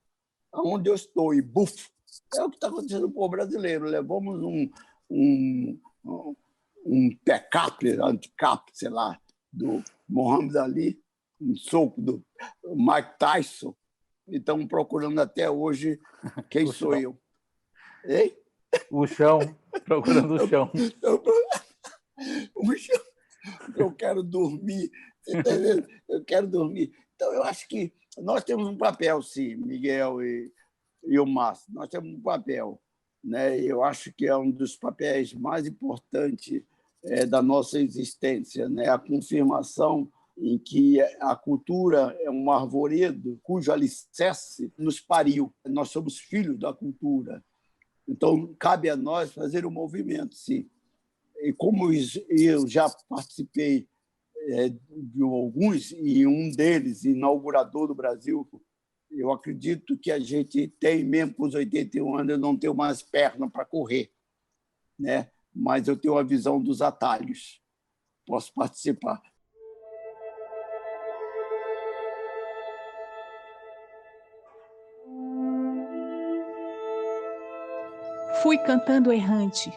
Aonde eu estou? E buf! É o que está acontecendo com o povo brasileiro. Levamos um pecap, anticap, sei lá, do Muhammad Ali, um soco do Mike Tyson, e estão procurando até hoje quem sou eu. Ei? O chão, procurando o chão. O chão. Eu quero dormir. Você está entendendo? Eu quero dormir. Então, eu acho que nós temos um papel, sim, Miguel e o Márcio. Nós temos um papel. Né? Eu acho que é um dos papéis mais importantes da nossa existência, né? A confirmação em que a cultura é um arvoredo cujo alicerce nos pariu. Nós somos filhos da cultura. Então, cabe a nós fazer um movimento, sim. E como eu já participei de alguns, e um deles, inaugurador do Brasil, eu acredito que a gente tem, mesmo com os 81 anos, eu não tenho mais perna para correr, né? Mas eu tenho a visão dos atalhos. Posso participar. Fui cantando errante,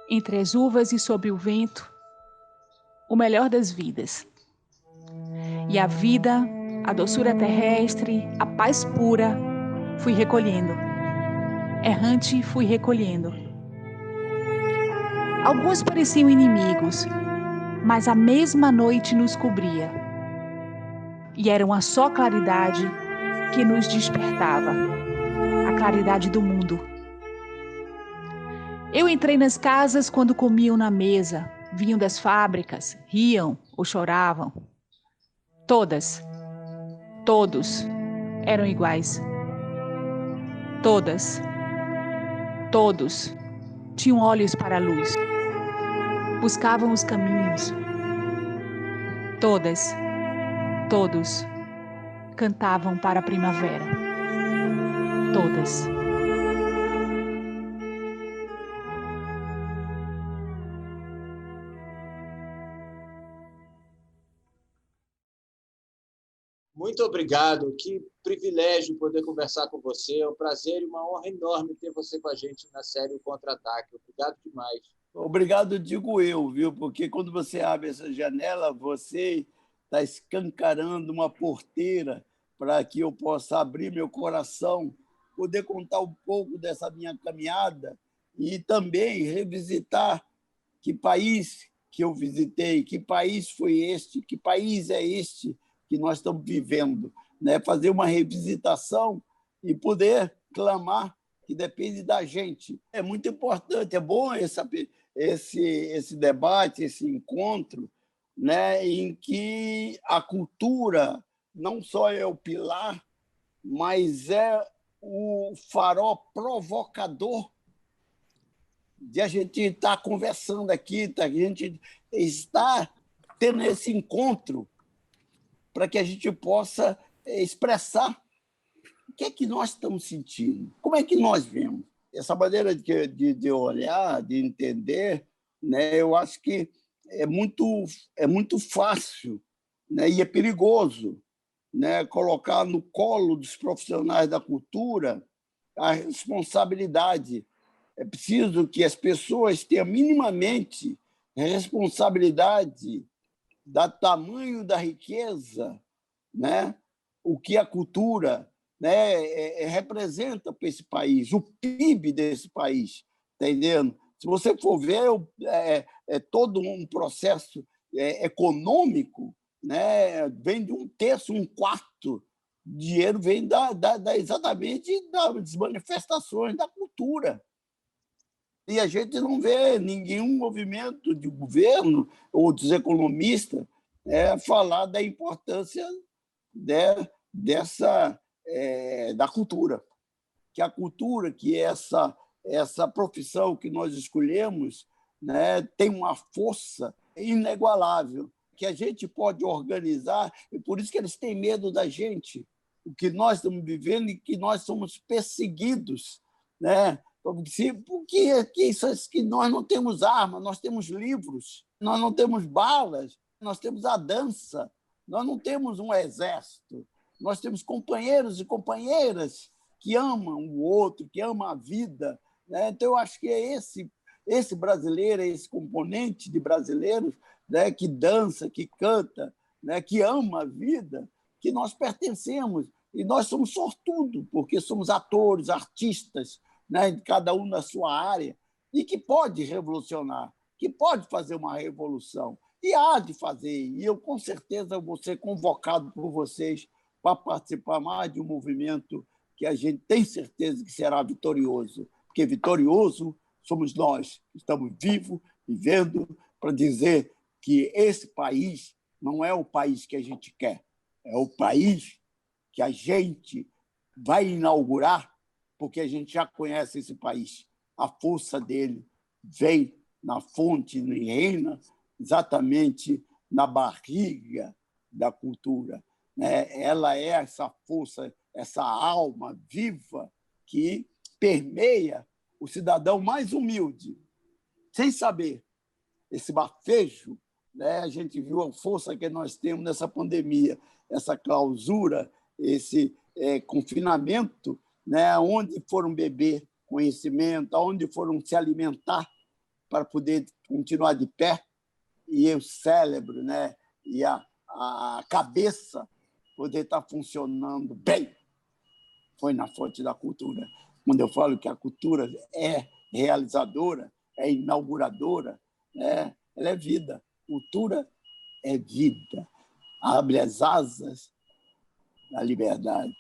entre as uvas e sob o vento, o melhor das vidas. E a vida, a doçura terrestre, a paz pura, fui recolhendo. Errante, fui recolhendo. Alguns pareciam inimigos, mas a mesma noite nos cobria. E era uma só claridade que nos despertava, a claridade do mundo. Eu entrei nas casas quando comiam na mesa, vinham das fábricas, riam ou choravam. Todas, todos eram iguais. Todas, todos tinham olhos para a luz. Buscavam os caminhos. Todas, todos cantavam para a primavera. Todas. Muito obrigado, que privilégio poder conversar com você, é um prazer e uma honra enorme ter você com a gente na série O Contra-Ataque. Obrigado demais. Obrigado, digo eu, viu? Porque quando você abre essa janela, você está escancarando uma porteira para que eu possa abrir meu coração, poder contar um pouco dessa minha caminhada e também revisitar que país que eu visitei, que país foi este, que país é este que nós estamos vivendo, né? Fazer uma revisitação e poder clamar que depende da gente. É muito importante, é bom esse debate, esse encontro, né? Em que a cultura não só é o pilar, mas é o farol provocador de a gente estar conversando aqui, a gente estar tendo esse encontro para que a gente possa expressar o que é que nós estamos sentindo, como é que nós vemos. Essa maneira de olhar, de entender, né, eu acho que é muito fácil, né, e é perigoso, né, colocar no colo dos profissionais da cultura a responsabilidade. É preciso que as pessoas tenham minimamente responsabilidade do tamanho da riqueza, né, o que a cultura, né, representa para esse país, o PIB desse país, tá entendendo? Se você for ver, é todo um processo econômico, né, vem de 1/3, 1/4 dinheiro vem exatamente das manifestações da cultura. E a gente não vê nenhum movimento de governo ou dos economistas falar da importância da cultura. Que a cultura, que essa profissão que nós escolhemos, né, tem uma força inigualável, que a gente pode organizar, e por isso que eles têm medo da gente, o que nós estamos vivendo e que nós somos perseguidos, né? Porque nós não temos arma, nós temos livros, nós não temos balas, nós temos a dança, nós não temos um exército, nós temos companheiros e companheiras que amam o outro, que amam a vida, né? Então, eu acho que é esse brasileiro, esse componente de brasileiros, né, que dança, que canta, né, que ama a vida, que nós pertencemos. E nós somos sortudos, porque somos atores, artistas, né, cada um na sua área, e que pode revolucionar, que pode fazer uma revolução. E há de fazer. E eu, com certeza, vou ser convocado por vocês para participar mais de um movimento que a gente tem certeza que será vitorioso, porque vitorioso somos nós, que estamos vivos, vivendo, para dizer que esse país não é o país que a gente quer, é o país que a gente vai inaugurar, porque a gente já conhece esse país. A força dele vem na fonte, e reina exatamente na barriga da cultura, né? Ela é essa força, essa alma viva que permeia o cidadão mais humilde, sem saber. Esse bafejo, né? A gente viu a força que nós temos nessa pandemia, essa clausura, esse confinamento, né? Onde foram beber conhecimento, onde foram se alimentar para poder continuar de pé, e o cérebro, né? E a cabeça poder estar funcionando bem. Foi na fonte da cultura. Quando eu falo que a cultura é realizadora, é inauguradora, né? Ela é vida. Cultura é vida. Abre as asas da liberdade.